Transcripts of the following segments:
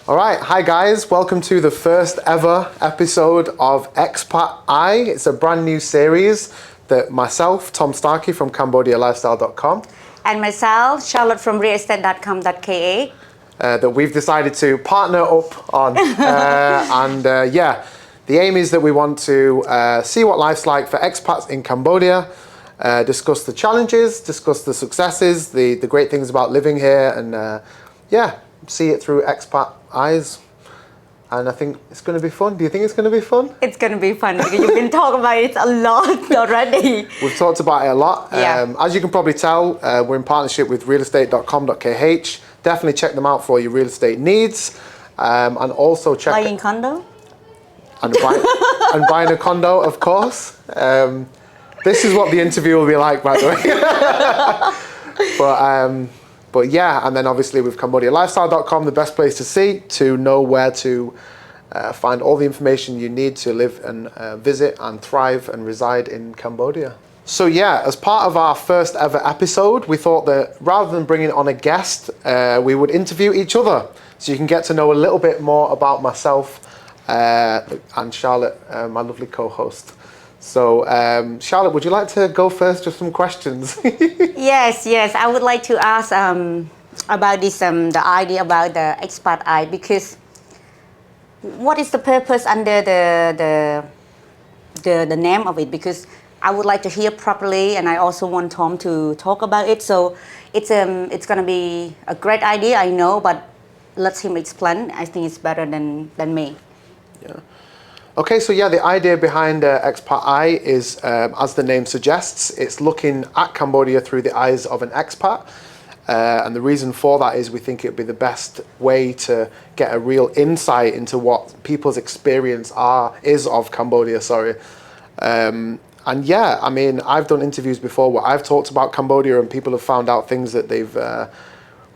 All right, hi guys, welcome to the first ever episode of Expat Eye. It's a brand new series that myself, Tom Starkey from Cambodia Lifestyle.com, and myself, Charlotte from realestate.com.ka, that we've decided to partner up on. The aim is that we want to see what life's like for expats in Cambodia, discuss the challenges, discuss the successes, the great things about living here, and see it through expat eyes. And I think it's going to be fun. Do you think it's going to be fun? It's going to be fun because you've been talking about it a lot already. We've talked about it a lot. Yeah. As you can probably tell, we're in partnership with realestate.com.kh. Definitely check them out for all your real estate needs. And also check... Buying condo? And buying a condo, of course. This is what the interview will be like, by the way. But yeah, and then obviously with CambodiaLifestyle.com, the best place to know where to find all the information you need to live and visit and thrive and reside in Cambodia. So yeah, as part of our first ever episode, we thought that rather than bringing on a guest, we would interview each other. So you can get to know a little bit more about myself and Charlotte, my lovely co-host. So, Charlotte, would you like to go first with some questions? Yes. I would like to ask about this, the idea about the Expat Eye, because what is the purpose under the name of it? Because I would like to hear properly, and I also want Tom to talk about it. So it's going to be a great idea, I know, but let him explain. I think it's better than me. Yeah. Okay, so yeah, the idea behind Expat Eye is, as the name suggests, it's looking at Cambodia through the eyes of an expat. And the reason for that is we think it would be the best way to get a real insight into what people's experience is of Cambodia, and yeah, I mean, I've done interviews before where I've talked about Cambodia and people have found out things that they've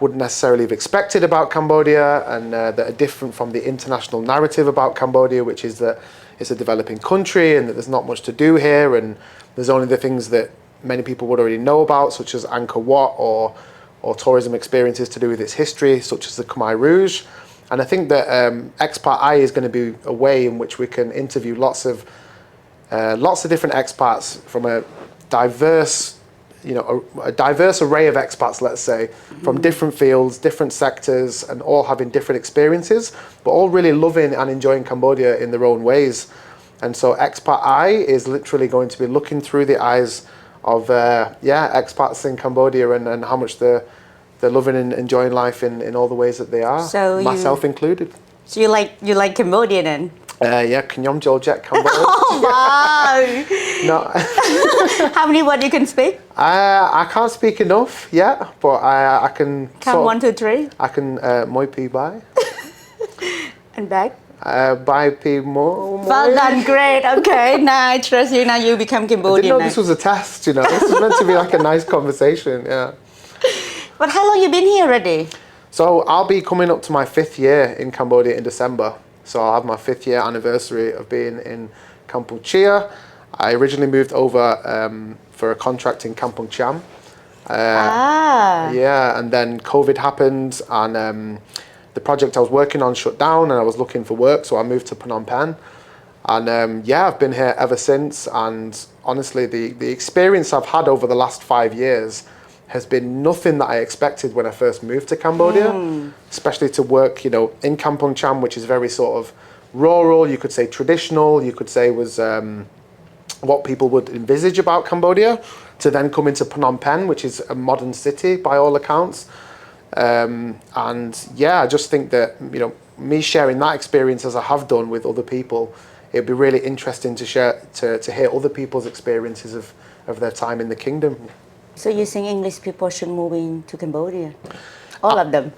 wouldn't necessarily have expected about Cambodia, and that are different from the international narrative about Cambodia, which is that it's a developing country and that there's not much to do here, and there's only the things that many people would already know about, such as Angkor Wat, or tourism experiences to do with its history, such as the Khmer Rouge. And I think that Expat Eye is going to be a way in which we can interview lots of different expats from a diverse array of expats, let's say, from different fields, different sectors, and all having different experiences, but all really loving and enjoying Cambodia in their own ways. And so Expat Eye is literally going to be looking through the eyes of expats in Cambodia and how much they're loving and enjoying life in all the ways that they are, so myself included. So you like Cambodia then? Yeah, Knyom Joljek Cambodia. Oh wow! No. How many words you can speak? I can't speak enough yet, but I can. Count 1, 2, 3. I can moi pi bai. And back. Bai pi mo. Well done, great. Okay, now I trust you. Now you become Cambodian. I didn't know this was a test. This was meant to be like a nice conversation. Yeah. But how long you been here already? So I'll be coming up to my 5th year in Cambodia in December. So I'll have my 5th year anniversary of being in Kampuchea. I originally moved over for a contract in Kampong Cham. Yeah, and then COVID happened, and the project I was working on shut down, and I was looking for work, so I moved to Phnom Penh. And I've been here ever since, and honestly, the experience I've had over the last 5 years has been nothing that I expected when I first moved to Cambodia, especially to work, in Kampong Cham, which is very sort of rural, you could say traditional, you could say was what people would envisage about Cambodia, to then come into Phnom Penh, which is a modern city by all accounts. I just think that, me sharing that experience as I have done with other people, it'd be really interesting to share, to hear other people's experiences of their time in the kingdom. So you think English people should move into Cambodia? All of them?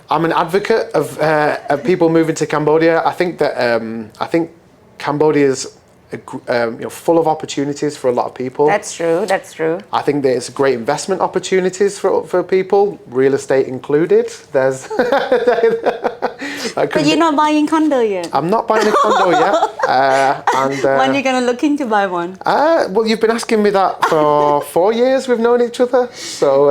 I'm an advocate of people moving to Cambodia. I think that Cambodia is full of opportunities for a lot of people. That's true. I think that it's great investment opportunities for people, real estate included. There's. But you're not buying condo yet. I'm not buying a condo yet. When are you going to look into buy one? Well, you've been asking me that for 4 years we've known each other. So.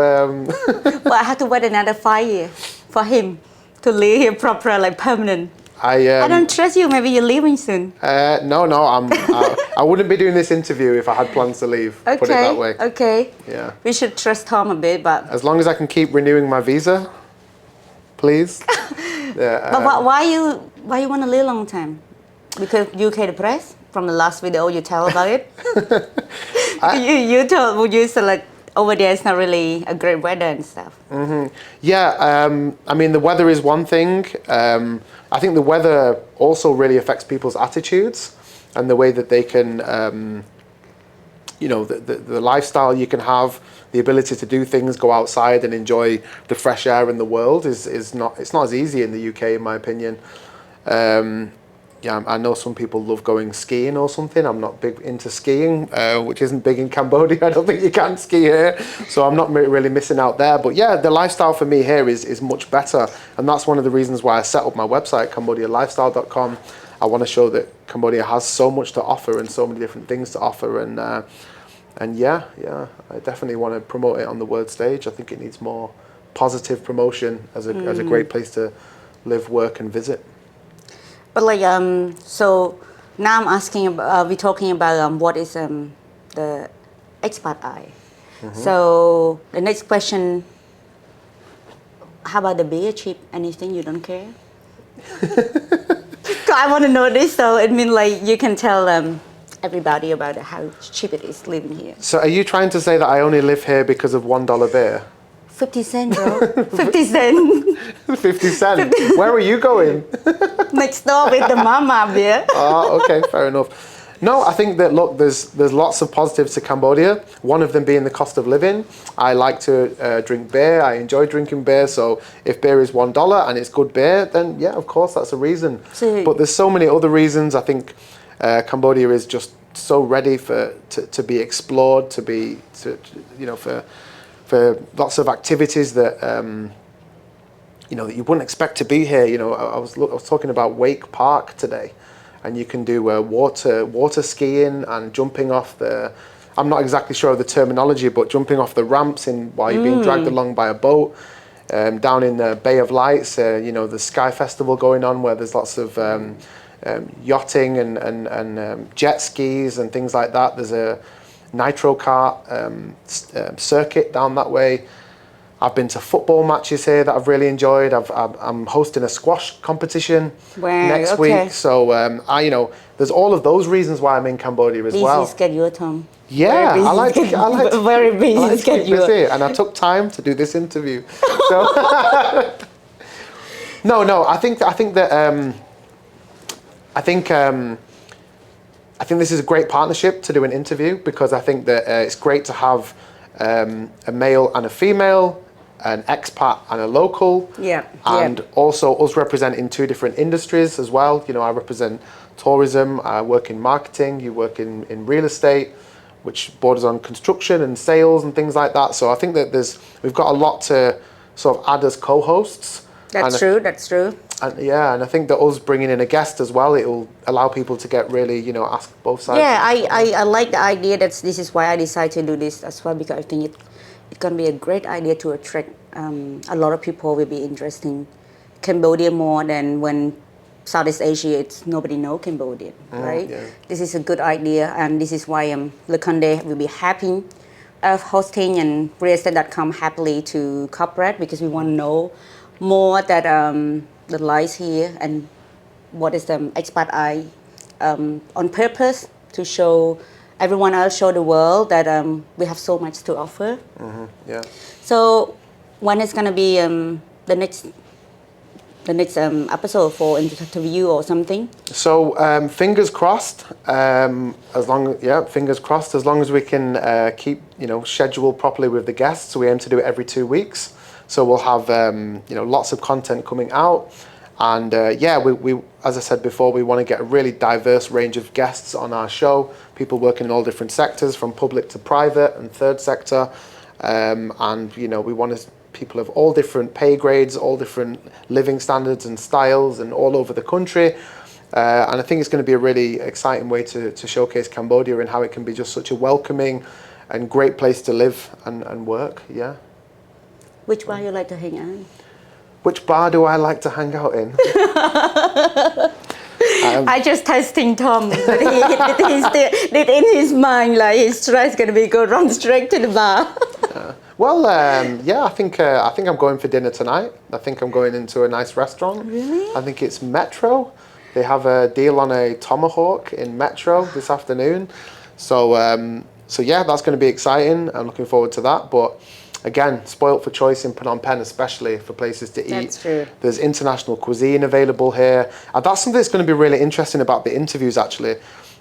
Well, I have to wait another 5 years for him to live here proper, like permanent. I don't trust you. Maybe you're leaving soon. No, I wouldn't be doing this interview if I had plans to leave. Okay. Put it that way. Okay. Yeah. We should trust Tom a bit, but. As long as I can keep renewing my visa, please. Yeah. But why you want to live long time? Because UK the press. From the last video you tell about it. you said like over there it's not really a great weather and stuff. Yeah, I mean the weather is one thing. I think the weather also really affects people's attitudes and the way that they can, the lifestyle you can have, the ability to do things, go outside and enjoy the fresh air in the world it's not as easy in the UK in my opinion. Yeah, I know some people love going skiing or something. I'm not big into skiing, which isn't big in Cambodia. I don't think you can ski here, so I'm not really missing out there. But yeah, the lifestyle for me here is much better, and that's one of the reasons why I set up my website, CambodiaLifestyle.com. I want to show that Cambodia has so much to offer and so many different things to offer, and yeah, I definitely want to promote it on the world stage. I think it needs more positive promotion as a great place to live, work, and visit. But like so now I'm asking about we're talking about what is the Expat Eye. So the next question, how about the beer cheap? Anything you don't care? I want to know this, so it means like you can tell everybody about how cheap it is living here. So are you trying to say that I only live here because of $1 beer? 50 cents, bro. 50 cents. 50 cents. Where are you going? Next door with the mama beer. Okay, fair enough. No, I think that look, there's lots of positives to Cambodia. One of them being the cost of living. I like to drink beer. I enjoy drinking beer. So if beer is $1 and it's good beer, then yeah, of course that's a reason. But there's so many other reasons. I think Cambodia is just so ready to be explored, for lots of activities that that you wouldn't expect to be here. I was talking about Wake Park today, and you can do water skiing and jumping off the. I'm not exactly sure of the terminology, but jumping off the ramps while you're being dragged along by a boat. Down in the Bay of Lights, the Sky Festival going on where there's lots of yachting and jet skis and things like that. There's a nitro kart circuit down that way. I've been to football matches here that I've really enjoyed. I'm hosting a squash competition next week. So there's all of those reasons why I'm in Cambodia as well. Busy schedule, Tom. Yeah, I like to very busy schedule. And I took time to do this interview. So no, I think this is a great partnership to do an interview, because I think that it's great to have a male and a female, an expat and a local, and also us representing two different industries as well. I represent tourism, I work in marketing, you work in real estate, which borders on construction and sales and things like that. So I think that we've got a lot to sort of add as co-hosts. That's true. And I think that us bringing in a guest as well, it will allow people to get really, ask both sides. Yeah, I like the idea. This is why I decided to do this as well, because I think it can be a great idea to attract a lot of people. Will be interesting Cambodia more than when Southeast Asia, nobody know Cambodian, right? Yeah. This is a good idea, and this is why Leconde will be happy of hosting and realestate.com happily to cooperate, because we want to know more that the lives here and what is the Expat Eye on purpose to show everyone else, show the world that we have so much to offer. Yeah. So when is gonna be the next episode for interview or something? So fingers crossed. Fingers crossed. As long as we can keep schedule properly with the guests, we aim to do it every 2 weeks. So we'll have lots of content coming out, and we as I said before, we want to get a really diverse range of guests on our show. People working in all different sectors, from public to private and third sector, and we want people of all different pay grades, all different living standards and styles, and all over the country. And I think it's going to be a really exciting way to showcase Cambodia and how it can be just such a welcoming and great place to live and work. Yeah. Which one you like to hang out? Which bar do I like to hang out in? I just testing Tom, but he's in his mind like his stress gonna be go run straight to the bar. Well, yeah, I think I'm going for dinner tonight. I think I'm going into a nice restaurant. Really? I think it's Metro. They have a deal on a tomahawk in Metro this afternoon. So yeah, that's going to be exciting. I'm looking forward to that. But again, spoilt for choice in Phnom Penh, especially for places to eat. That's true. There's international cuisine available here. And that's something that's going to be really interesting about the interviews, actually.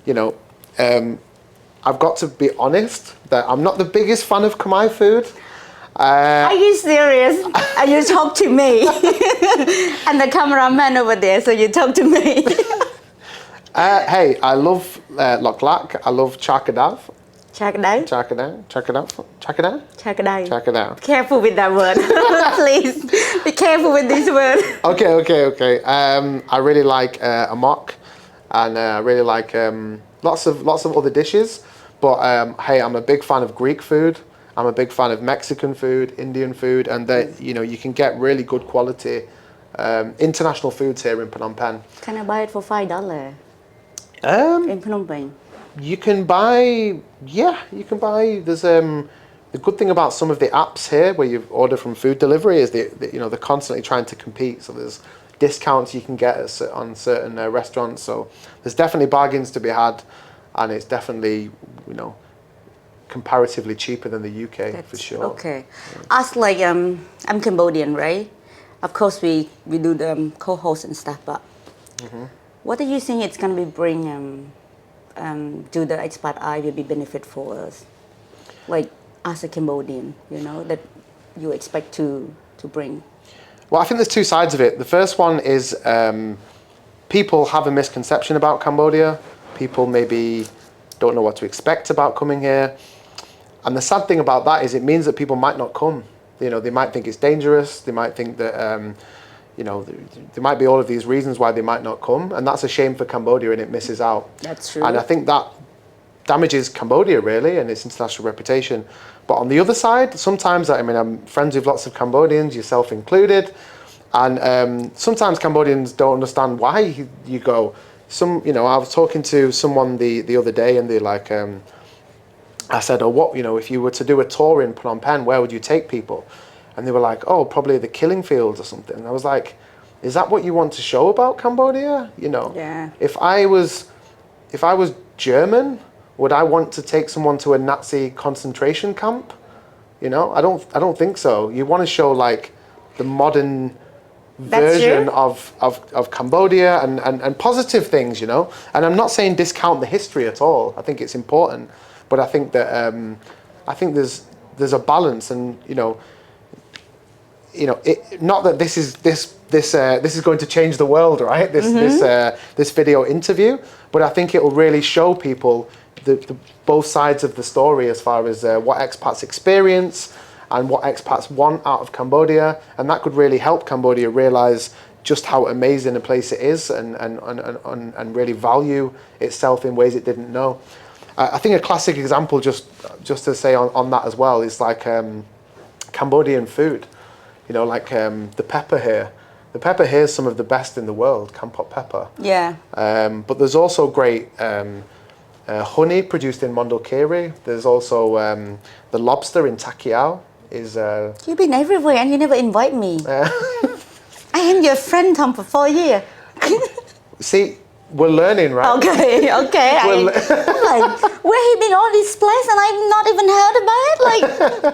You know, I've got to be honest that I'm not the biggest fan of Khmer food. Are you serious? Are you talk to me? And the cameraman over there, so you talk to me. Hey, I love Lok Lak. I love Chakadav. Chakadai? Chakadav. Careful with that word. Please, be careful with this word. Okay. I really like amok, and I really like lots of other dishes. But hey, I'm a big fan of Greek food. I'm a big fan of Mexican food, Indian food, and that you can get really good quality international foods here in Phnom Penh. Can I buy it for $5 in Phnom Penh? You can buy. There's the good thing about some of the apps here where you order from food delivery is they're constantly trying to compete. So there's discounts you can get on certain restaurants. So there's definitely bargains to be had, and it's definitely comparatively cheaper than the UK for sure. Okay. Us like I'm Cambodian, right? Of course we do the co-host and stuff, but what do you think it's gonna be bring to the Expat Eye will be benefit for us? Like as a Cambodian, that you expect to bring? Well, I think there's two sides of it. The first one is people have a misconception about Cambodia. People maybe don't know what to expect about coming here. And the sad thing about that is it means that people might not come. They might think it's dangerous. They might think that, there might be all of these reasons why they might not come. And that's a shame for Cambodia, and it misses out. That's true. And I think that damages Cambodia, really, and its international reputation. But on the other side, sometimes, I'm friends with lots of Cambodians, yourself included. And sometimes Cambodians don't understand why you go. I was talking to someone the other day, and they're like, I said, if you were to do a tour in Phnom Penh, where would you take people? And they were like, oh, probably the killing fields or something. And I was like, is that what you want to show about Cambodia? Yeah. If I was German, would I want to take someone to a Nazi concentration camp? I don't think so. You want to show like the modern version of Cambodia and positive things, And I'm not saying discount the history at all. I think it's important. But I think that there's a balance, and not that this is going to change the world, right? This video interview, but I think it will really show people the both sides of the story as far as what expats experience and what expats want out of Cambodia, and that could really help Cambodia realize just how amazing a place it is, and really value itself in ways it didn't know. I think a classic example, just to say on that as well, is like Cambodian food. The pepper here. The pepper here is some of the best in the world, Kampot pepper. Yeah. But there's also great honey produced in Mondulkiri. There's also the lobster in Tak Yau. You've been everywhere and you never invite me. I am your friend, Tom, for 4 years. See, we're learning, right? Okay. I'm like, where he been all these places and I've not even heard about it? Like,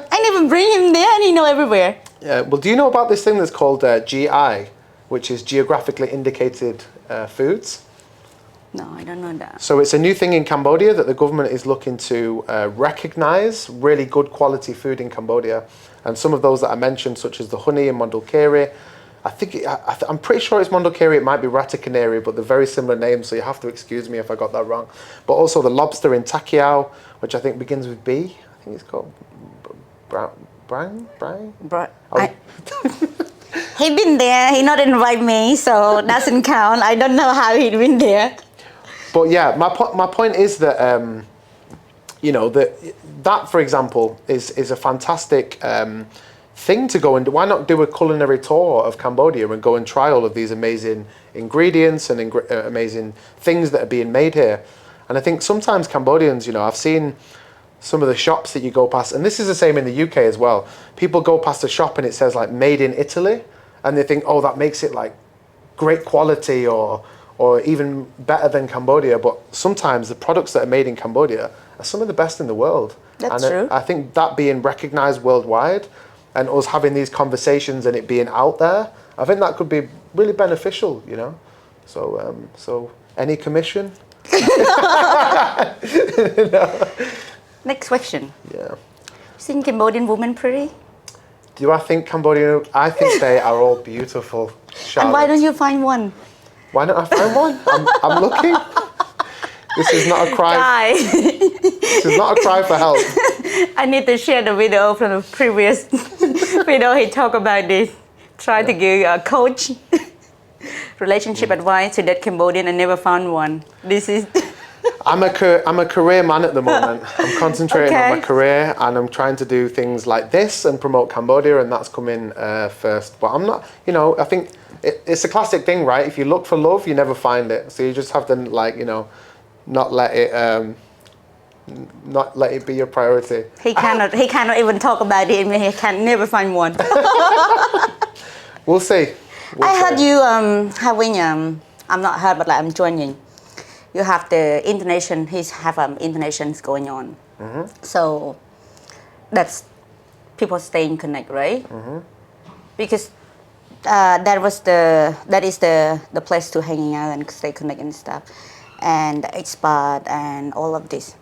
I never bring him there and he know everywhere. Well, do you know about this thing that's called GI, which is Geographically Indicated Foods? No, I don't know that. So it's a new thing in Cambodia that the government is looking to recognize really good quality food in Cambodia. And some of those that I mentioned, such as the honey in Mondulkiri, I'm pretty sure it's Mondulkiri, it might be Ratakaneri, but they're very similar names, so you have to excuse me if I got that wrong. But also the lobster in Tak Yau, which I think begins with B. I think it's called Brian? He been there, he not invite me, so doesn't count. I don't know how he been there. But yeah, my point is that, that for example, is a fantastic thing to go and do. Why not do a culinary tour of Cambodia and go and try all of these amazing ingredients and amazing things that are being made here? And I think sometimes Cambodians, you know, I've seen some of the shops that you go past, and this is the same in the UK as well. People go past a shop and it says like made in Italy, and they think, oh, that makes it like great quality or even better than Cambodia. But sometimes the products that are made in Cambodia are some of the best in the world. That's true. I think that being recognized worldwide and us having these conversations and it being out there, I think that could be really beneficial, you know. So any commission? No. Next question. Yeah. Think Cambodian women pretty? Do I think Cambodian? I think they are all beautiful. Charlotte. And why don't you find one? Why don't I find one? I'm looking. This is not a cry. Guy. This is not a cry for help. I need to share the video from the previous video. He talked about this. Try to give a coach relationship advice to that Cambodian and never found one. This is. I'm a career man at the moment. I'm concentrating on my career and I'm trying to do things like this and promote Cambodia, and that's coming first. But I'm not, you know, I think it's a classic thing, right? If you look for love, you never find it. So you just have to, like, you know, not let it be your priority. He cannot even talk about it. He can never find one. We'll see. I heard you having I'm not heard, but like I'm joining. You have the internation. He's have internations going on. Mm-hmm. So that's people staying connect, right? Mm-hmm. Because that is the place to hanging out and stay connected and stuff, and the expat and all of this.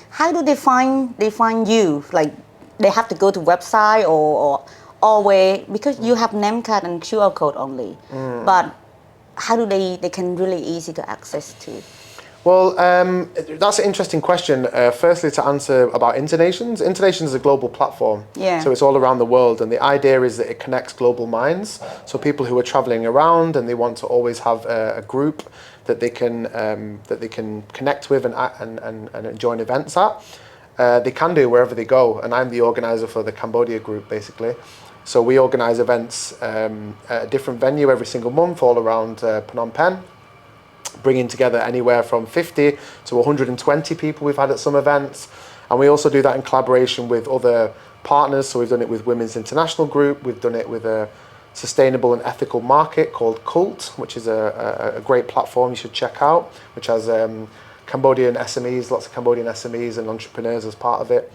How do they find you? Like they have to go to website or always, because you have name card and QR code only. But how do they can really easy to access to? Well, that's an interesting question. Firstly, to answer about Internations. Internations is a global platform. Yeah. So it's all around the world. And the idea is that it connects global minds. So people who are traveling around and they want to always have a group that they can connect with and join events at, they can do wherever they go. And I'm the organizer for the Cambodia group, basically. So we organize events at a different venue every single month all around Phnom Penh, bringing together anywhere from 50 to 120 people we've had at some events. And we also do that in collaboration with other partners. So we've done it with Women's International Group. We've done it with a sustainable and ethical market called Cult, which is a great platform you should check out, which has Cambodian SMEs, lots of Cambodian SMEs and entrepreneurs as part of it.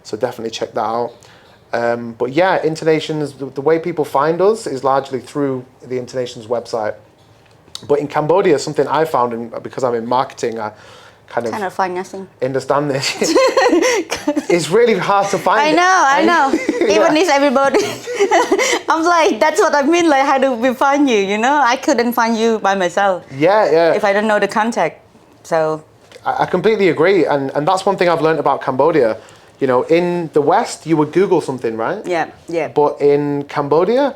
So definitely check that out. But yeah, Internations, the way people find us is largely through the Internations website. But in Cambodia, something I found, and because I'm in marketing, I kind of find nothing. Understand this. It's really hard to find. I know. Even if everybody, I'm like, that's what I mean. Like, how do we find you? You know, I couldn't find you by myself. Yeah. If I don't know the contact, so. I completely agree, and that's one thing I've learned about Cambodia. You know, in the West, you would Google something, right? Yeah. But in Cambodia,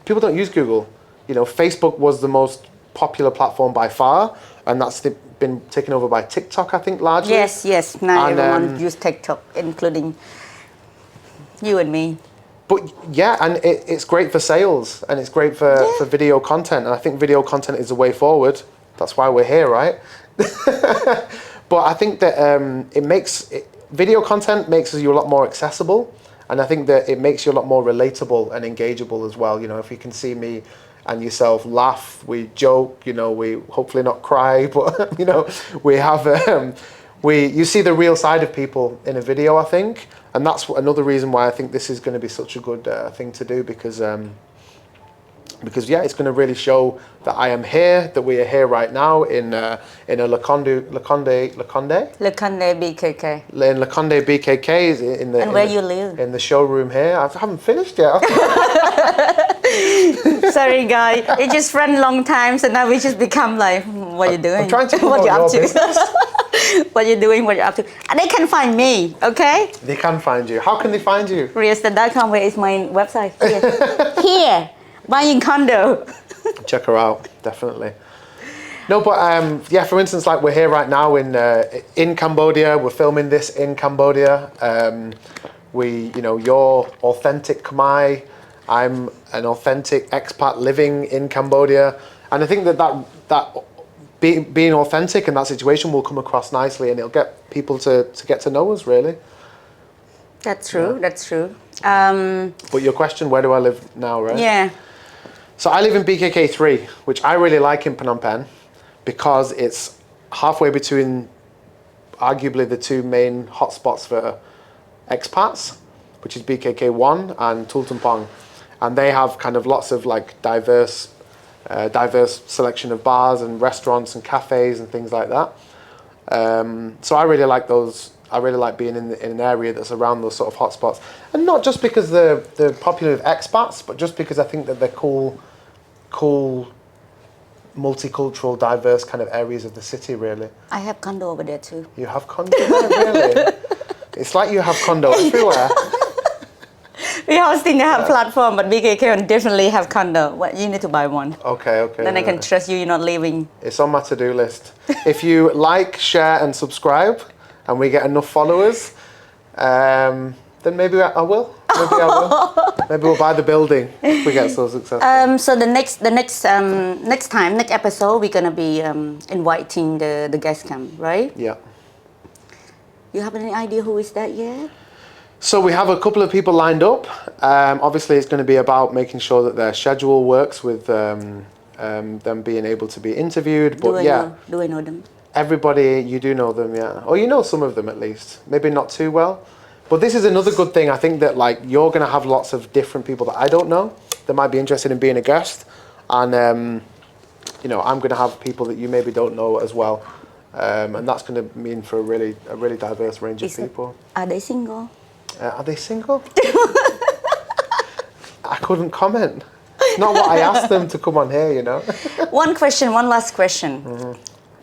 people don't use Google. You know, Facebook was the most popular platform by far, and that's been taken over by TikTok, I think, largely. Yes. Now everyone use TikTok, including you and me. But yeah, and it's great for sales, and it's great for video content, and I think video content is the way forward. That's why we're here, right? But I think that video content makes you a lot more accessible, and I think that it makes you a lot more relatable and engageable as well. You know, if you can see me and yourself laugh, we joke, you know, we hopefully not cry, but you know, we have you see the real side of people in a video, I think, and that's another reason why I think this is going to be such a good thing to do, because yeah, it's going to really show that I am here, that we are here right now in a Lakonde BKK. In Lakonde BKK in the and where you live in the showroom here. I haven't finished yet. Sorry, guys. It just ran a long time, so now we just become like, what are you doing? I'm trying to promote your business. What you're doing, what you're up to. And they can find me, okay? They can find you. How can they find you? Riastan.com, where is my website? Here. Buying condo. Check her out, definitely. No, but yeah, for instance, like we're here right now in Cambodia. We're filming this in Cambodia. You know, you're authentic Khmer, I'm an authentic expat living in Cambodia, and I think that being authentic in that situation will come across nicely, and it'll get people to get to know us really. That's true. Yeah. That's true. But your question, where do I live now, right? Yeah. So I live in BKK3, which I really like in Phnom Penh because it's halfway between arguably the two main hotspots for expats, which is BKK1 and Tultumpong. And they have kind of lots of like diverse selection of bars and restaurants and cafes and things like that. So I really like those. I really like being in an area that's around those sort of hotspots, and not just because they're popular with expats, but just because I think that they're cool, multicultural, diverse kind of areas of the city. Really, I have condo over there too. you have condo there, really. It's like you have condo everywhere. We all still have platform, but BKK definitely have condo. What you need to buy one. Okay. Then I can trust you. You're not leaving. It's on my to-do list. If you like, share, and subscribe, and we get enough followers, then maybe I will. Maybe we'll buy the building if we get so successful. So the next episode, we're gonna be inviting the guest come, right? Yeah. You have any idea who is that yet? So we have a couple of people lined up. Obviously, it's going to be about making sure that their schedule works with them being able to be interviewed. But Do I know them? Everybody, you do know them, yeah. Or you know some of them at least. Maybe not too well. But this is another good thing. I think that like you're going to have lots of different people that I don't know that might be interested in being a guest. And, I'm going to have people that you maybe don't know as well. And that's going to mean for a really diverse range of people. Are they single? Are they single? I couldn't comment. It's not what I asked them to come on here, you know. One last question. Mm-hmm.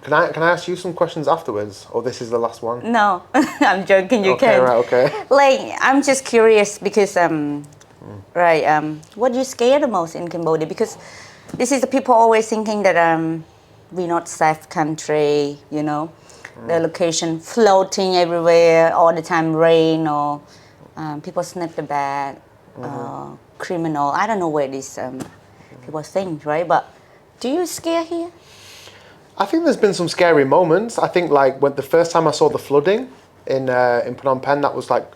Can I ask you some questions afterwards, or this is the last one? No, I'm joking. You can. Right, okay. Like, I'm just curious because, what do you scare the most in Cambodia? Because this is the people always thinking that we're not safe country, you know. The location floating everywhere, all the time rain, or people snap the bag, criminal. I don't know where these people think, right? But do you scare here? I think there's been some scary moments. I think like when the first time I saw the flooding in Phnom Penh, that was like,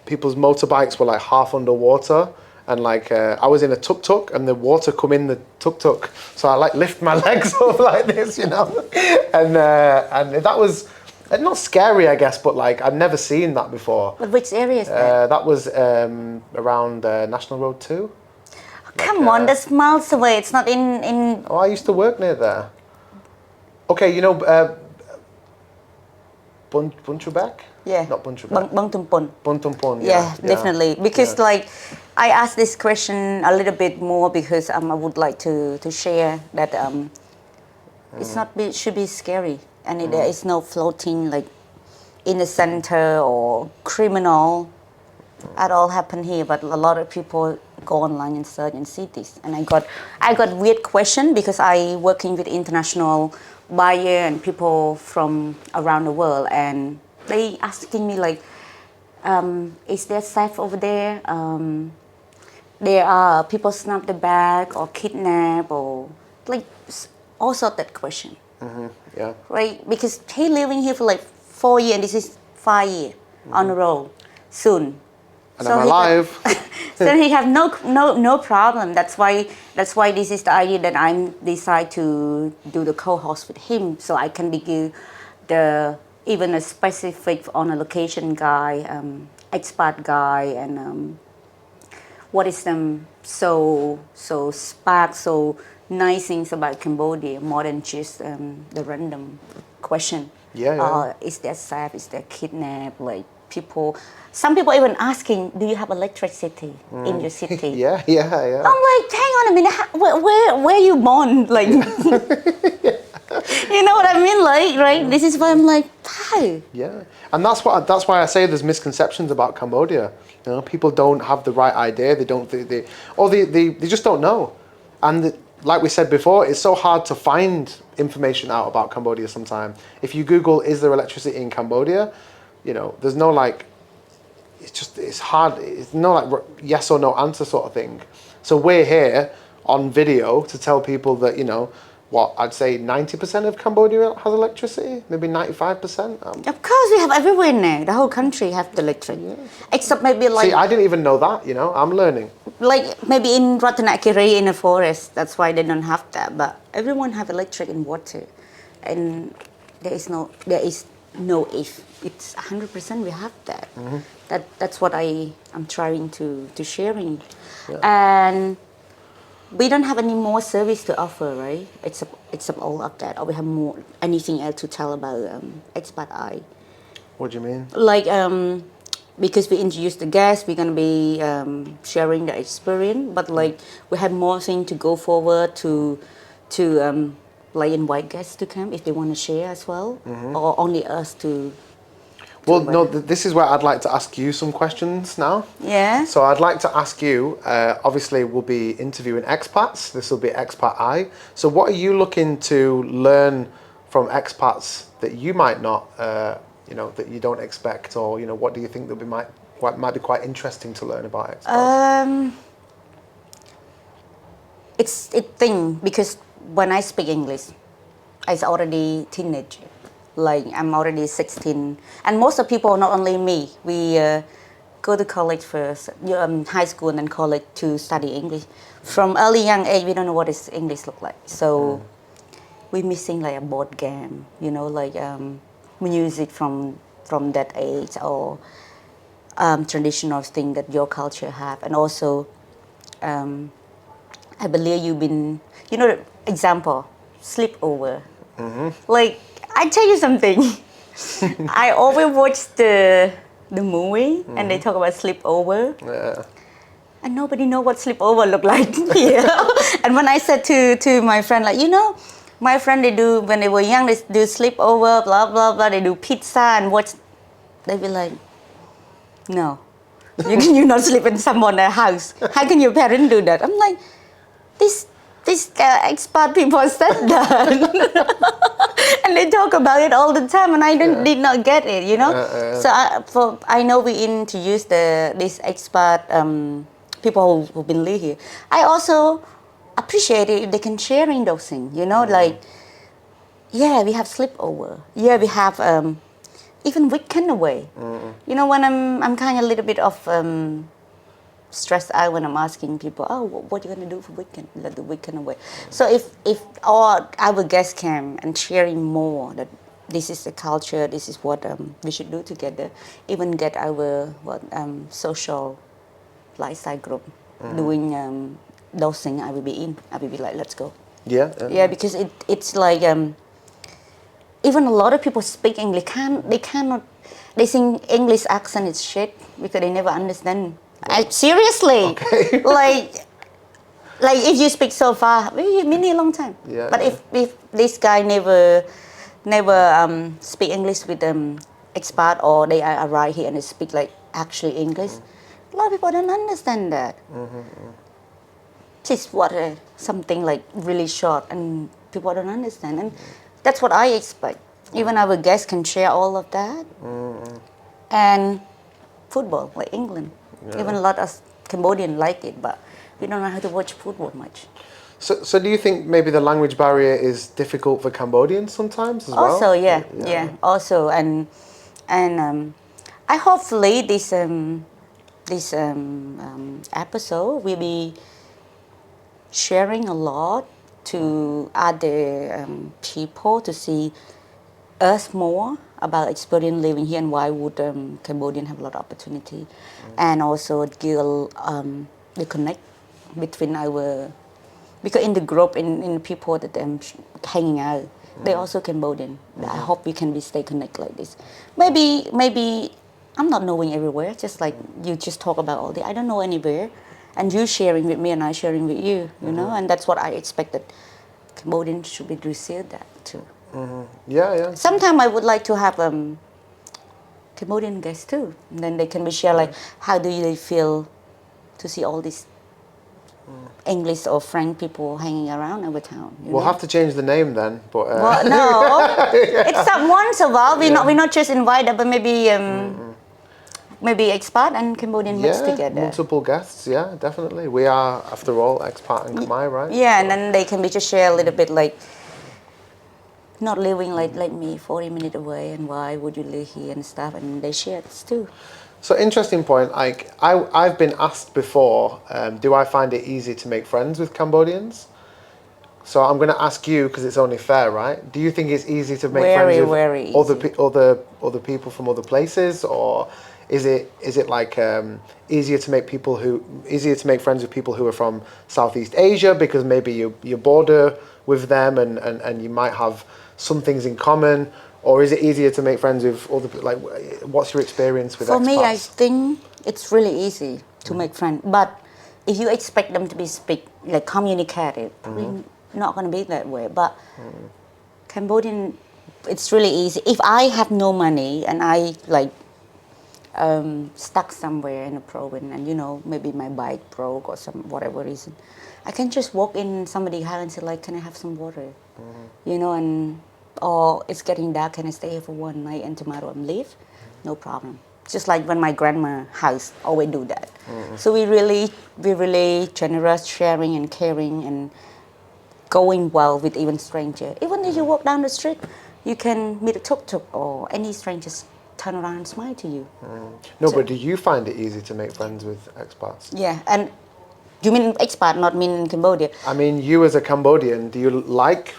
people's motorbikes were like half underwater. And like I was in a tuk-tuk and the water come in the tuk-tuk. So I like lift my legs up like this, and that was not scary, I guess, but like I've never seen that before. But which area is that? That was around National Road 2. Come on, that's miles away. It's not in... Oh, I used to work near there. Okay, Bunchubak? Yeah. Not Bunchubak. Bang Tumpon. Buntumpon, Yeah, definitely. Because like, I asked this question a little bit more because I would like to share that it's not should be scary, and there is no floating like in the center or criminal at all happen here. But a lot of people go online and search and see this, and I got weird question because I working with international buyer and people from around the world, and they asking me like, is there safe over there? There are people snap the bag or kidnap or like all sort that question. Mm-hmm. Yeah. Right, because he living here for like 4 years and this is 5 years on the road soon. And I'm alive. So he have no problem. That's why this is the idea that I decide to do the co-host with him, so I can give even a specific on a location guy, expat guy, and what is them so nice things about Cambodia more than just the random question. Yeah. Is there safe? Is there kidnap? Like people. Some people even asking, do you have electricity in your city? Yeah. I'm like, hang on a minute, where you born? Like, you know what I mean? Like, right? This is why I'm like, how? Yeah, and that's why I say there's misconceptions about Cambodia. People don't have the right idea. They don't. They just don't know. And like we said before, it's so hard to find information out about Cambodia sometimes. If you Google, is there electricity in Cambodia? There's no like it's hard. It's no like yes or no answer sort of thing. So we're here on video to tell people that, you know, what I'd say 90% of Cambodia has electricity, maybe 95%. Of course, we have everywhere now. The whole country have the electric, except maybe like. See, I didn't even know that. You know, I'm learning. Like maybe in Ratanakiri in the forest, that's why they don't have that. But everyone have electric and water, and there is no if. It's 100% we have that. That's what I'm trying to sharing, and we don't have any more service to offer, right? Except all of that, or we have more anything else to tell about Expat Eye. What do you mean? Like because we introduced the guests, we're gonna be sharing the experience, but like we have more things to go forward to like invite guests to come if they want to share as well, or only us to. Well, no, this is where I'd like to ask you some questions now. Yeah. So I'd like to ask you, obviously we'll be interviewing expats, this will be Expat Eye. So what are you looking to learn from expats that you might not, you know, that you don't expect, or, you know, what do you think that might be quite interesting to learn about expats? It's a thing, because when I speak English, I already teenager. Like I'm already 16, and most of people, not only me, we go to college first, high school and then college to study English. From early young age, we don't know what is English look like. So we're missing like a board game, you know, like music from that age, or traditional thing that your culture have, and also I believe you've been, you know, example, sleepover, like. I tell you something. I always watch the movie and they talk about sleepover. Yeah. And nobody know what sleepover look like here. And when I said to my friend, like, you know, my friend, they do, when they were young, they do sleepover, blah, blah, blah. They do pizza and watch. They be like, no, you not sleep in someone's house. How can your parents do that? I'm like, this expat people said that. And they talk about it all the time, and I did not get it, you know. So I know we introduced this expat people who've been living here. I also appreciate it if they can sharing those things, you know, like we have sleepover, we have even weekend away. You know, when I'm kind of a little bit of stressed out when I'm asking people, oh, what are you going to do for weekend, like the weekend away. So if all our guests came and sharing more that this is the culture, this is what we should do together, even get our social lifestyle group doing those things, I will be like, let's go. Yeah, because it's like even a lot of people speak English, they think English accent is shit because they never understand. Seriously, okay. like if you speak so far, we mean a long time. But if this guy never speak English with expat, or they arrive here and they speak like actually English, a lot of people don't understand that. This is what something like really short, and people don't understand, and that's what I expect. Even our guests can share all of that, and football like England. Even a lot of Cambodian like it, but we don't know how to watch football much. So do you think maybe the language barrier is difficult for Cambodians sometimes as well? Also, yeah. Also, and I hopefully this episode will be sharing a lot to other people to see us more about experience living here and why would Cambodian have a lot of opportunity, and also give the connect between our, because in the group in people that I'm hanging out, they're also Cambodian. I hope we can stay connected like this. Maybe I'm not knowing everywhere, just like you just talk about all the, I don't know anywhere, and you sharing with me and I sharing with you, you know, and that's what I expected. Cambodians should be received that too. Yeah. Sometimes I would like to have Cambodian guests too. And then they can be share like, how do they feel to see all these English or French people hanging around our town? We'll have to change the name then. But well, no, it's not once a while. We're not just invite them, but maybe maybe expat and Cambodian mixed together. Multiple guests. Yeah, definitely. We are, after all, expat and Khmer, right? Yeah, and then they can be just share a little bit like not living like me 40 minutes away, and why would you live here and stuff, and they share this too. So interesting point. Like I've been asked before, do I find it easy to make friends with Cambodians? So I'm going to ask you because it's only fair, right? Do you think it's easy to make friends with very other people from other places, or is it like easier to make friends with people who are from Southeast Asia because maybe you border with them and you might have some things in common, or is it easier to make friends with other, like, what's your experience with expats? For me, I think it's really easy to make friends, but if you expect them to be like communicative, probably not going to be that way. But Cambodian, it's really easy. If I have no money and I like stuck somewhere in a province, and maybe my bike broke or some whatever reason, I can just walk in somebody's house and say like, can I have some water? And or it's getting dark, can I stay here for one night and tomorrow I'm leave? No problem. Just like when my grandma house always do that. So we really generous, sharing and caring and going well with even stranger. Even if you walk down the street, you can meet a tuk-tuk or any strangers turn around and smile to you. No, but do you find it easy to make friends with expats? Yeah, and you mean expat, not mean in Cambodia? I mean, you as a Cambodian, do you like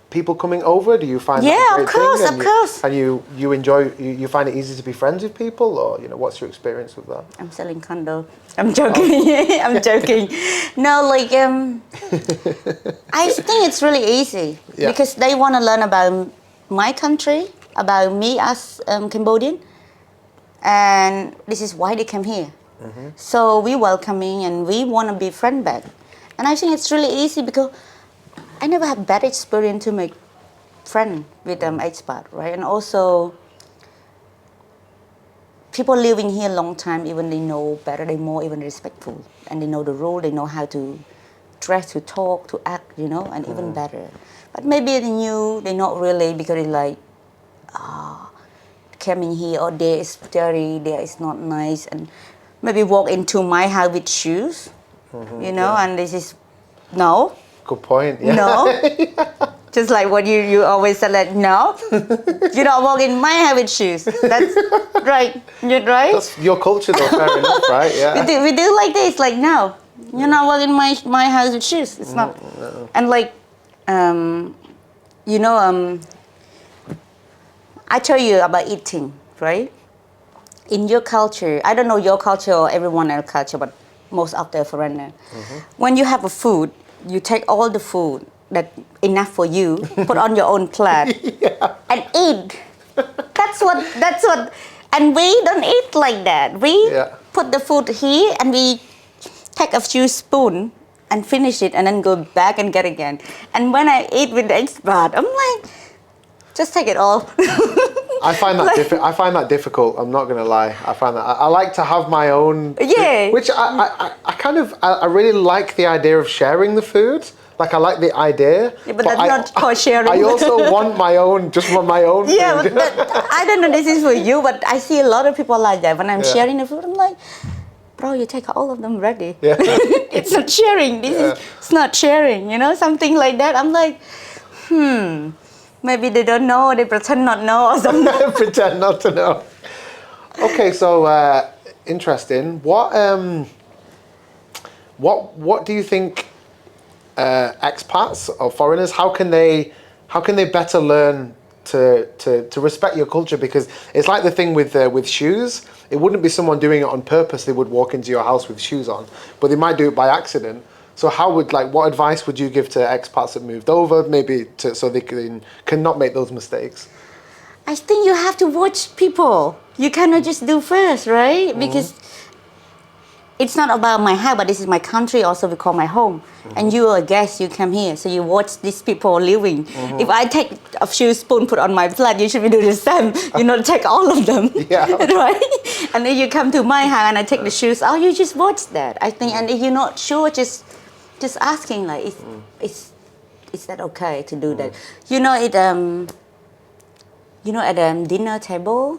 people coming over? Do you find that a great thing? Of course. And you enjoy, you find it easy to be friends with people, or what's your experience with that? I'm selling condo. I'm joking. I'm joking. No, like I think it's really easy because they want to learn about my country, about me as Cambodian, and this is why they came here. So we welcoming and we want to be friend back, and I think it's really easy because I never had bad experience to make friend with expat, right? And also people living here a long time, even they know better, they more even respectful, and they know the rule, they know how to dress, to talk, to act, and even better. But maybe the new, they not really, because they like, coming here, or there is dirty, there is not nice, and maybe walk into my house with shoes, and this is, no. Good point. Yeah. No. Just like what you always said, like, no, you don't walk in my house with shoes. That's right. You're right. That's your culture, though. Fair enough, right? Yeah. We do like this. Like, no, you're not walking my house with shoes. It's not. No. And like, I tell you about eating, right? In your culture, I don't know your culture or everyone else's culture, but most of the foreigner, when you have a food, you take all the food that enough for you, put on your own plate, and eat. That's what. And we don't eat like that. We put the food here and we take a few spoons and finish it, and then go back and get again. And when I eat with the expat, I'm like, just take it all. I find that difficult. I'm not gonna lie. I find that I like to have my own. Yeah. Which I really like the idea of sharing the food. Like, I like the idea. Yeah, but that's not called sharing. I also want my own food. Yeah, but I don't know. This is for you, but I see a lot of people like that. When I'm sharing the food, I'm like, bro, you take all of them ready. Yeah. It's not sharing. It's not sharing. Something like that. I'm like, maybe they don't know, they pretend not know or something. Pretend not to know. Okay, so interesting. What do you think expats or foreigners, how can they better learn to respect your culture? Because it's like the thing with shoes. It wouldn't be someone doing it on purpose. They would walk into your house with shoes on, but they might do it by accident. So what advice would you give to expats that moved over, maybe so they can not make those mistakes? I think you have to watch people. You cannot just do first, right? Because it's not about my house, but this is my country, also we call my home. And you are a guest, you come here, so you watch these people living. If I take a few spoons, put on my plate, you should be doing the same. You not take all of them, right? And then you come to my house and I take the shoes, you just watch that. I think, and if you're not sure, just asking, like, is that okay to do that? At a dinner table,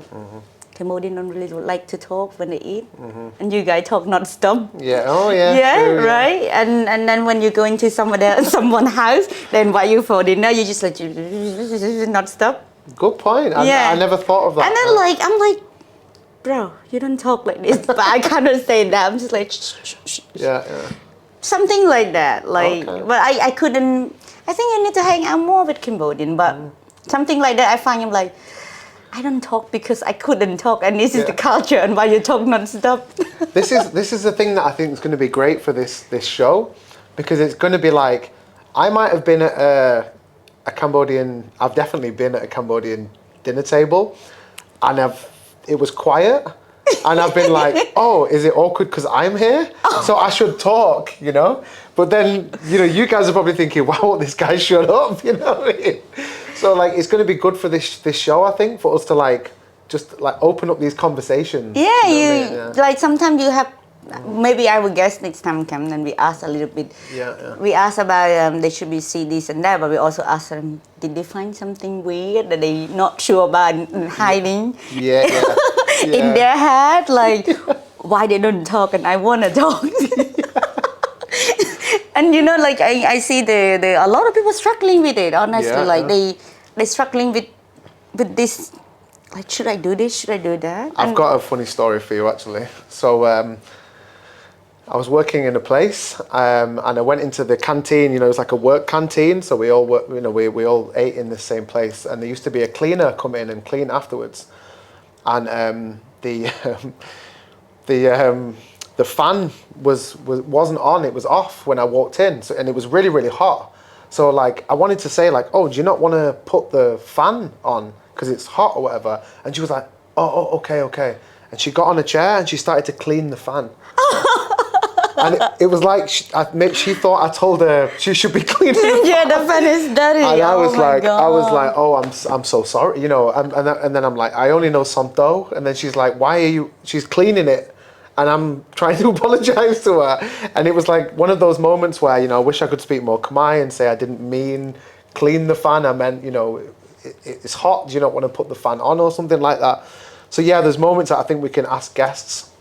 Cambodian don't really like to talk when they eat, and you guys talk non-stop. Yeah. Oh yeah. Yeah, True, yeah. right. And then when you go into someone's house, they invite you for dinner. You just like non-stop. Good point. Yeah. I never thought of that. And then I'm like, bro, you don't talk like this. But I cannot say that. I'm just like, shh. Yeah. Yeah. Something like that. Like, Okay. but I couldn't. I think I need to hang out more with Cambodian. But something like that, I find him like, I don't talk because I couldn't talk, and this is the culture, and why you talk non-stop. This is the thing that I think is going to be great for this show, because it's going to be like, I might have been at a Cambodian. I've definitely been at a Cambodian dinner table, and it was quiet, and I've been like, oh, is it awkward because I'm here? So I should talk, you know. But then, you know, you guys are probably thinking, why won't this guy shut up? You know what I mean? So like, it's going to be good for this show, I think, for us to like just like open up these conversations. Yeah, you know what I mean? Yeah. like sometimes you have. Maybe I will guess next time come and we ask a little bit. Yeah. We ask about they should be see this and that, but we also ask them, did they find something weird that they not sure about and hiding? Yeah. In their head, like why they don't talk and I wanna talk. And you know, like I see a lot of people struggling with it. Honestly, they struggling with this. Like, should I do this? Should I do that? I've got a funny story for you actually. So I was working in a place, and I went into the canteen. You know, it was like a work canteen, so we all work. You know, we all ate in the same place, and there used to be a cleaner come in and clean afterwards, and the fan wasn't on; it was off when I walked in, so, and it was really really hot. So like I wanted to say like, oh, do you not want to put the fan on because it's hot or whatever? And she was like, oh, okay. And she got on a chair and she started to clean the fan. And it was like she thought I told her she should be cleaning the fan. The fan is dirty. And I was my God. oh, I'm so sorry, you know. And then I'm like, I only know Santo. And then she's like, why are you? She's cleaning it, and I'm trying to apologize to her. And it was like one of those moments where, you know, I wish I could speak more Khmer and say I didn't mean clean the fan. I meant, you know, it's hot. Do you not want to put the fan on or something like that? So yeah, there's moments that I think we can ask guests.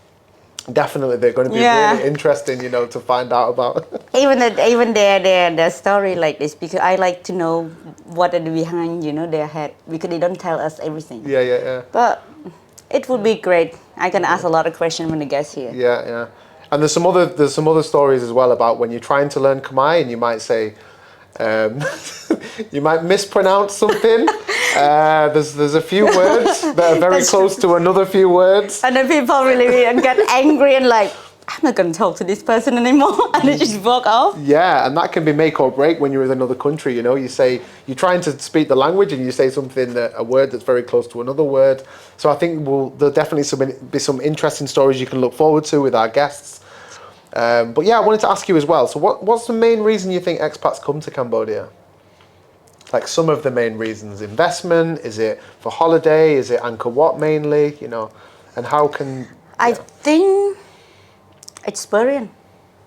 Definitely, they're going to be really interesting, you know, to find out about. even their story like this, because I like to know what are behind, you know, their head, because they don't tell us everything. Yeah. But it would be great. I can ask a lot of questions when the guests here. Yeah. And there's some other stories as well about when you're trying to learn Khmer and you might say, you might mispronounce something. There's a few words that are very close to another few words. And then people really get angry and like, I'm not going to talk to this person anymore. And they just walk off. Yeah, and that can be make or break when you're in another country, you know. You're trying to speak the language and you say something, a word that's very close to another word. So I think there'll definitely be some interesting stories you can look forward to with our guests. But yeah, I wanted to ask you as well. So what's the main reason you think expats come to Cambodia? Like some of the main reasons. Investment? Is it for holiday? Is it Angkor Wat mainly? You know, and how can... I think experience.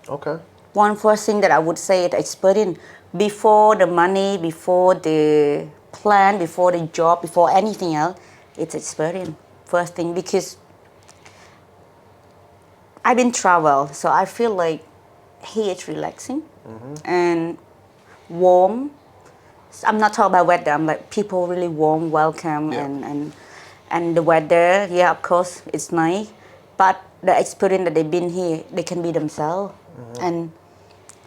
Okay. One first thing that I would say is experience. Before the money, before the plan, before the job, before anything else, it's experience. First thing, because I've been travel, so I feel like here it's relaxing and warm. I'm not talking about weather. I'm like people really warm, welcome, and the weather. Yeah, of course, it's nice, but the experience that they've been here, they can be themselves, and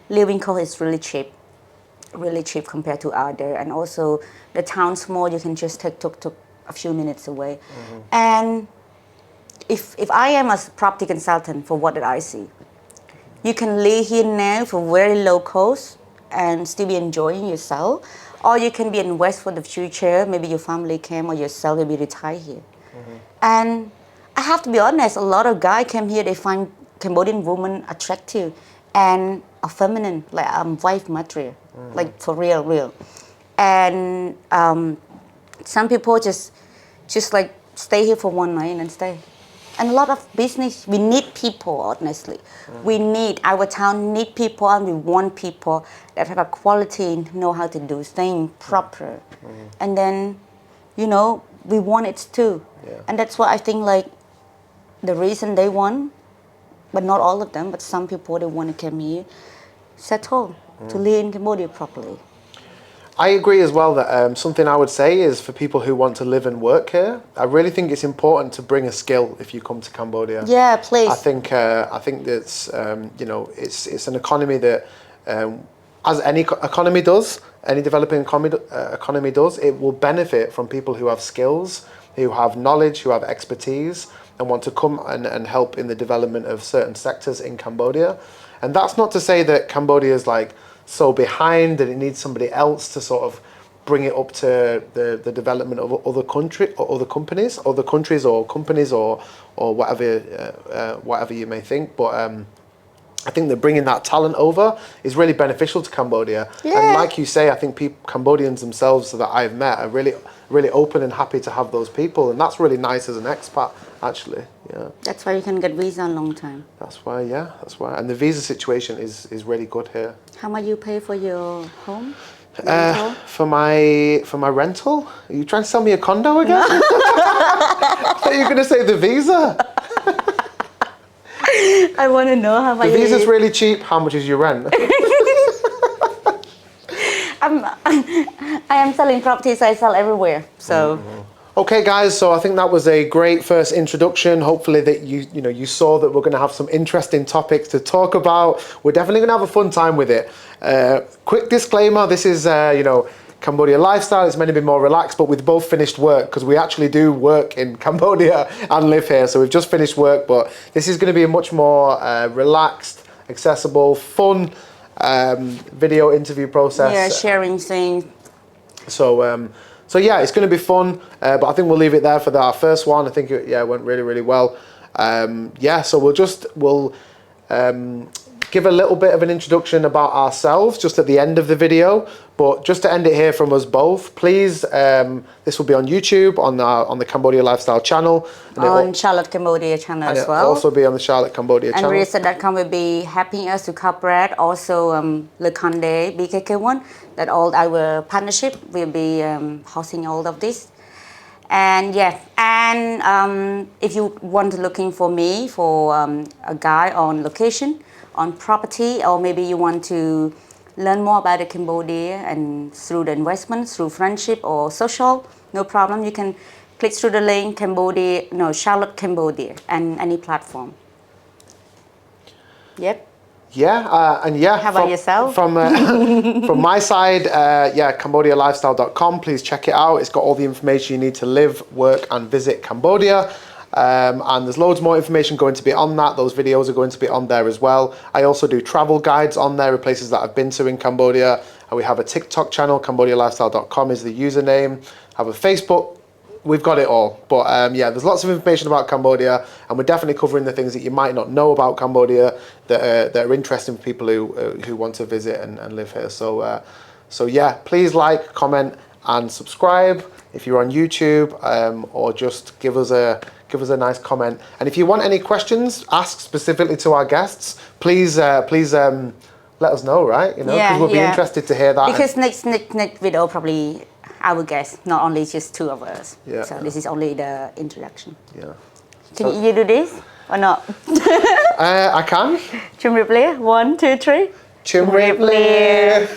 living cost is really cheap compared to other, and also the town small. You can just take tuk-tuk a few minutes away, and if I am a property consultant, for what did I see, you can live here now for very low cost and still be enjoying yourself, or you can be invest for the future. Maybe your family came or yourself will be retired here. And I have to be honest, a lot of guys came here, they find Cambodian women attractive and feminine, like wife material, like for real. And some people just like stay here for one night and then stay. And a lot of business, we need people, honestly. Our town need people, and we want people that have a quality, know how to do things proper. And then you know, we want it too. Yeah. And that's why I think like the reason they want, but not all of them, but some people, they want to come here, settle, to live in Cambodia properly. I agree as well that something I would say is for people who want to live and work here, I really think it's important to bring a skill if you come to Cambodia. Yeah, please. I think that's you know, it's an economy that as any economy does, any developing economy does, it will benefit from people who have skills, who have knowledge, who have expertise, and want to come and help in the development of certain sectors in Cambodia. And that's not to say that Cambodia is like so behind that it needs somebody else to sort of bring it up to the development of other countries or companies or whatever you may think. But I think that bringing that talent over is really beneficial to Cambodia. Yeah. And like you say, I think Cambodians themselves that I've met are really open and happy to have those people, and that's really nice as an expat, actually. Yeah. That's why you can get visa in a long time. That's why. And the visa situation is really good here. How much you pay for your home? Rental? For my rental? Are you trying to sell me a condo again? I thought you were going to say the visa. I want to know how much. The visa's really cheap. How much is your rent? I am selling properties. I sell everywhere. So. Okay, guys. So I think that was a great first introduction. Hopefully that you saw that we're going to have some interesting topics to talk about. We're definitely going to have a fun time with it. Quick disclaimer: this is Cambodia Lifestyle. It's meant to be more relaxed, but we've both finished work because we actually do work in Cambodia and live here. So we've just finished work, but this is going to be a much more relaxed, accessible, fun video interview process. Yeah, sharing things. So yeah, it's going to be fun, but I think we'll leave it there for our first one. I think it went really, really well. So we'll give a little bit of an introduction about ourselves just at the end of the video. But just to end it here from us both, please, this will be on YouTube, on the Cambodia Lifestyle channel. And on Charlotte Cambodia channel as well. It'll also be on the Charlotte Cambodia channel. And Reset.com will be helping us to cooperate. Also, Le Conde, BKK1, that all our partnership will be hosting all of this. And if you want to looking for me for a guide on location, on property, or maybe you want to learn more about the Cambodia and through the investment, through friendship or social, no problem. You can click through the link Charlotte Cambodia and any platform. Yep. Yeah, How about yourself? From my side, CambodiaLifestyle.com. Please check it out. It's got all the information you need to live, work, and visit Cambodia. And there's loads more information going to be on that. Those videos are going to be on there as well. I also do travel guides on there of places that I've been to in Cambodia. And we have a TikTok channel, CambodiaLifestyle.com is the username. Have a Facebook. We've got it all. But there's lots of information about Cambodia, and we're definitely covering the things that you might not know about Cambodia that are interesting for people who want to visit and live here. So please like, comment, and subscribe if you're on YouTube, or just give us a nice comment. And if you want any questions asked specifically to our guests, please let us know, right? Because we'll be interested to hear that. Because next video probably our guest, not only just two of us. Yeah. So this is only the introduction. Yeah. Can you do this or not? I can. Chum Ripley, 1, 2, 3. Chum Ripley.